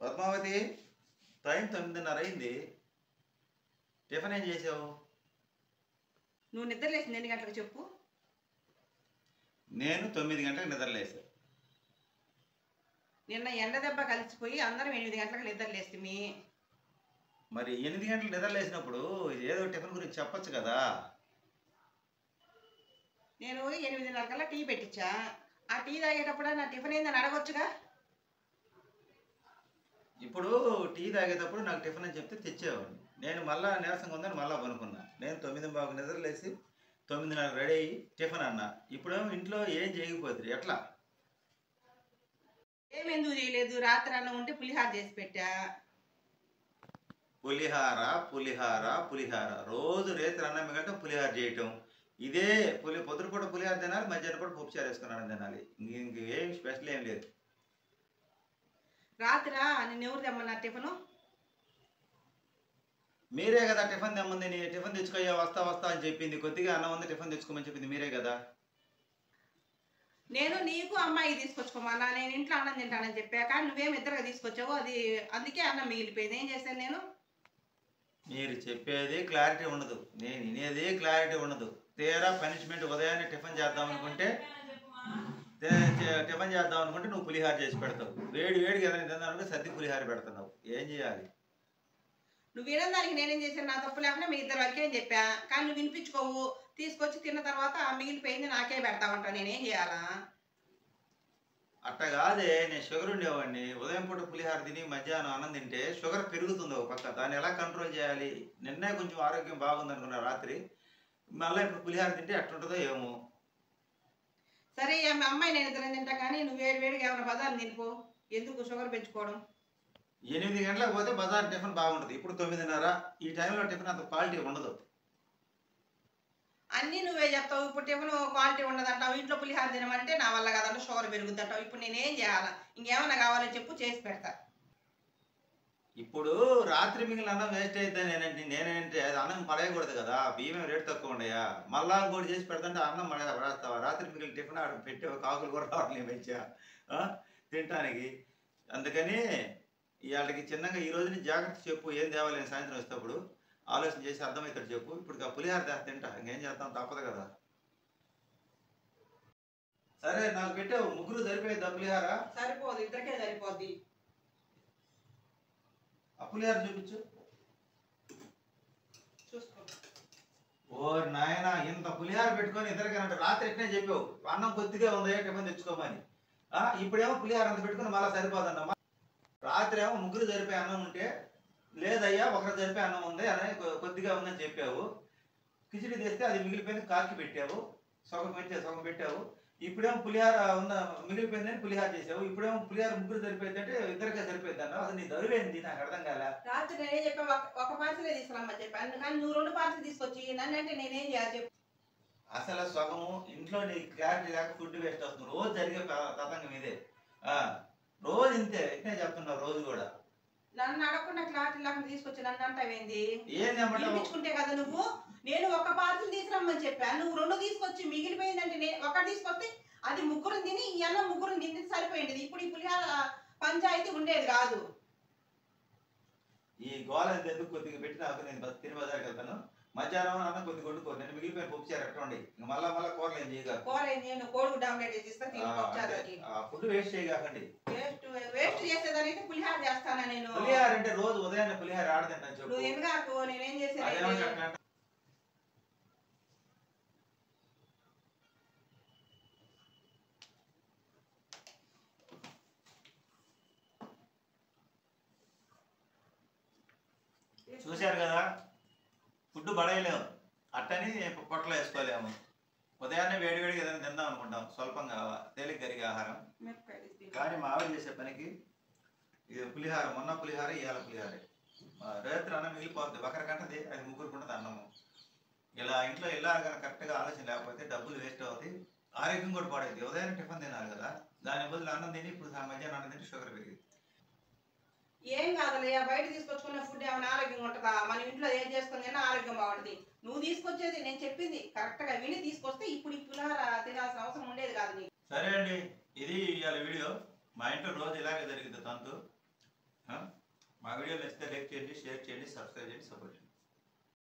Padmavati, time 9:30 అయింది. Tiffin ఏం చేసావు? నువ్వు నిద్రలేసింది ఎన్ని గంటలకు చెప్పు. నేను 9 గంటలకు నిద్రలేసా. నిన్న ఎండ దెబ్బ కలిసిపోయి అందరం 8 గంటలకు నిద్రలేస్తుంది. మరి 8 గంటలకు నిద్రలేసినప్పుడు ఏదో టిఫిన్ గురించి చెప్పొచ్చు కదా. నేను 8:30 కల్లా టీ పెట్టించా. ఆ టీ తాగేటప్పుడు నా టిఫిన్ ఏందని అడగొచ్చుగా. ఇప్పుడు టీ తాగేటప్పుడు నాకు టిఫిన్ అని చెప్తే తెచ్చేవాడిని. నేను మళ్ళీ నీరసంగా ఉందని మళ్ళీ పనుకున్నా. నేను 9:15 నిద్రలేసి 9:30 రెడీ అయ్యి టిఫిన్ అన్నా. ఇప్పుడేమో ఇంట్లో ఏం చేయకపోతుంది ఎట్లా? ఏమెందుకు చేయలేదు? రాత్రి అన్నం ఉంటే పులిహార చేసి పెట్టా. పులిహార పులిహార పులిహార, రోజు రేత్రి అన్నం మిగలటం పులిహార చేయటం. ఇదే పొద్దుపూట పులిహార తినాలి, మధ్యాహ్నం పూట పప్పుచారు వేసుకున్నాను తినాలి. ఇంకేం స్పెషల్ ఏం లేదు. రాత్రి నిన్ను ఎవరు తెమ్మన్నారు టిఫిను? మీరే కదా టిఫిన్ తెమ్మంది. నీ టిఫిన్ తెచ్చుకోయ్యా వస్తా వస్తా అని చెప్పింది. కొద్దిగా అన్నం ఉంది టిఫిన్ తెచ్చుకోమని చెప్పింది మీరే కదా. నేను నీకు అమ్మాయి తీసుకొచ్చుకోమన్నా. నేను ఇంట్లో అన్నం తింటానని చెప్పా, కానీ నువ్వేం ఇద్దరుగా తీసుకొచ్చావు. అది అందుకే అన్నం మిగిలిపోయింది. ఏం చేశాను నేను? మీరు చెప్పేది క్లారిటీ ఉండదు, నేను వినేది క్లారిటీ ఉండదు. తీరా పనిష్మెంట్ ఉదయాన్నే టిఫిన్ చేద్దాం అనుకుంటే నువ్వు పులిహార చేసి పెడతావు. వేడి వేడికి ఏదైనా తిందామనుకుంటే సర్ది పులిహార పెడుతున్నావు. ఏం చేయాలి? నువ్వు వినని దానికి నేనేం చేశాను? నా తప్పు లేకుండా మీ ఇద్దరు వరకే అని చెప్పా, కానీ నువ్వు వినిపించుకోవు. తీసుకొచ్చి తిన్న తర్వాత మిగిలిపోయింది నాకే పెడతావంట. నేనేం చేయాలా? అట్ట కాదే, నేను షుగర్ ఉండేవాడిని. ఉదయం పూట పులిహార తిని మధ్యాహ్నం అన్నం తింటే షుగర్ పెరుగుతుంది ఒక పక్క. దాన్ని ఎలా కంట్రోల్ చేయాలి? నిన్నే కొంచెం ఆరోగ్యం బాగుంది అనుకున్నా రాత్రి, మళ్ళీ ఇప్పుడు పులిహార తింటే ఎట్లుంటుందో ఏమో. సరే, మీ అమ్మాయి నేను ఇద్దరం తింటా, కానీ నువ్వు వేడి వేడిగా ఏమైనా పదార్థం తినిపో. ఎందుకు షుగర్ పెంచుకోవడం? 8 గంటలకు పోతే బజార్ టిఫిన్ బాగుంటుంది. ఇప్పుడు 9:30. ఈ టైంలో టిఫిన్ అంత క్వాలిటీ ఉండదు. అన్నీ నువ్వే చెప్తావు. ఇప్పుడు టిఫిన్ క్వాలిటీ ఉండదంటావు. ఇంట్లో పులిహార తినమంటే నా వల్ల కాదంటావు. షుగర్ పెరుగుద్దంటావు. ఇప్పుడు నేనేం చేయాలా? ఇంకేమన్నా కావాలని చెప్పు, చేసి పెడతా. ఇప్పుడు రాత్రి మిగిలిన అన్నం వేస్ట్ అయిద్దని నేనేంటి అది అన్నం పడేయకూడదు కదా. బియ్యం రేటు తక్కువ ఉండయా? మళ్ళా ఇంకోటి చేసి పెడతంటే అన్నం పడేస్తావా? రాత్రి మిగిలిన టిఫిన్ ఆడ పెట్టే కాకులు కూడా రావట్లేదు మంచిగా తినటానికి. అందుకని వాళ్ళకి చిన్నగా ఈ రోజుని జాగ్రత్త చెప్పు. ఏం తేవాలి సాయంత్రం వచ్చేటప్పుడు ఆలోచన చేసి అర్థమవుతాడు చెప్పు. ఇప్పుడు పులిహార తింటా, ఇంకేం చేస్తాం, తప్పదు కదా. సరే, నాకు పెట్టావు. ముగ్గురు సరిపోయింది పులిహార? సరిపోదు, ఇద్దరికే సరిపోద్ది. ఆ పులిహార చూపించు. చూసుకో. ఓ నాయన, ఇంత పులిహార పెట్టుకొని ఇద్దరికైనా రాత్రి ఎట్నే చెప్పావు అన్నం కొద్దిగా ఉందయ్యా టిఫిన్ తెచ్చుకోమని. ఇప్పుడేమో పులిహార అంత పెట్టుకుని మళ్ళీ సరిపోదన్నమ్మా. రాత్రి ఏమో ముగ్గురు సరిపోయే అన్నం ఉంటే, లేదయ్యా ఒకరు సరిపోయే అన్నం ఉంది అని కొద్దిగా ఉందని చెప్పావు. కిచిడి తెస్తే అది మిగిలిపోయింది, కాకి పెట్టావు. సగం పెట్టావు. ఇప్పుడేమో పులిహార ఉన్న మిగిలిపోయిందని పులిహార చేసావు. ఇప్పుడేమో పులిహార ముగ్గురు సరిపోయింది అంటే ఇద్దరికే సరిపోయింది అన్నావు. అది నీ దరువేంది? నాకు అర్థం కాలే. రాత్రి నేనే చెప్పా, ఒక పార్సలే తీసుకురమ్మని చెప్పాను, కానీ నువ్వు 2 పార్సల్ తీసుకొచ్చి నన్ను అంటే నేనేం చేయాలి చెప్పు. అసలు సగము ఇంట్లో నీ క్లారిటీ లేక ఫుడ్ వేస్ట్ అవుతుంది. రోజు జరిగే తతంగం ఇదే. రోజు ఇంతే చెప్తున్నావు. రోజు కూడా నన్ను అడగకుండా క్లారిటీ లేకుండా తీసుకొచ్చి నన్ను అంటావేంది? ఏంది కదా నువ్వు. నేను ఒక పార్సల్ తీసుకురమ్మని చెప్పాను, నువ్వు 2 తీసుకొచ్చి మిగిలిపోయిందంటే నేను ఒకటి తీసుకొస్తే అది ముగ్గురు తిని ఈ అన్న ముగ్గురు తిని సరిపోయింది. ఇప్పుడు ఈ పులిహార పంచాయతీ ఉండేది కాదు. ఈ గోళ ఎందుకు కొద్దిగా పెట్టి నాకు నేను తిని బజార్కి వెళ్తాను. మధ్యాహ్నం అన్నం కొద్దిగా వండుకో. నేను మిగిలిపోయిన పప్పుచారు ఎట్టండి. మళ్ళా కూరలు ఏం చేయగా. కూర నేను కోడిగుడ్డు ఆమ్లెట్ వేసి ఇస్తాను. ఫుడ్ వేస్ట్ చేయకండి. వేస్ట్ చేసేదానికి పులిహార చేస్తానా నేను? పులిహార అంటే రోజు ఉదయాన్నే పులిహార ఆడదండి చెప్పు. నువ్వు ఎందుకు? నేనేం చేసేది? చూశారు కదా, ఫుడ్ పడేయలేము. అట్టని పొట్టలో వేసుకోలేము. ఉదయాన్నే వేడివేడిగా ఏదైనా తిందాం అనుకుంటాం, స్వల్పంగా తేలిక కరిగే ఆహారం. కానీ మా ఆవిడ చేసే పనికి ఇది పులిహార. మొన్న పులిహార, ఇవాళ పులిహారే. రాత్రి అన్నం మిగిలిపోతుంది. ఒకరికంటది, అది ముగ్గురికి ఉంటుంది అన్నము. ఇలా ఇంట్లో వెళ్ళాలి కానీ కరెక్ట్గా ఆలోచన లేకపోతే డబ్బులు వేస్ట్ అవుతాయి, ఆరోగ్యం కూడా పాడైంది. ఉదయాన్నే టిఫిన్ తినాలి కదా, దాని బదులు అన్నం తిని ఇప్పుడు మధ్యాహ్నం అన్నం తింటే షుగర్ పెరిగింది. ఏం కాదులే, బయట తీసుకొచ్చుకునే ఫుడ్ ఏమైనా ఆరోగ్యం ఉంటుందా? మన ఇంట్లో ఏం చేసుకుని ఆరోగ్యం బాగుంటుంది. నువ్వు తీసుకొచ్చేది నేను చెప్పింది కరెక్ట్ గా విని తీసుకొస్తే ఇప్పుడు ఈ పులిహార తినాల్సిన అవసరం ఉండేది కాదు నీకు. సరే అండి, ఇది ఇవాళ వీడియో. మా ఇంట్లో రోజు ఇలాగే జరిగింది తంతు. మా వీడియో నచ్చితే లైక్ చేయండి, షేర్ చేయండి, సబ్స్క్రైబ్ చేయండి, సపోర్ట్ చేయండి.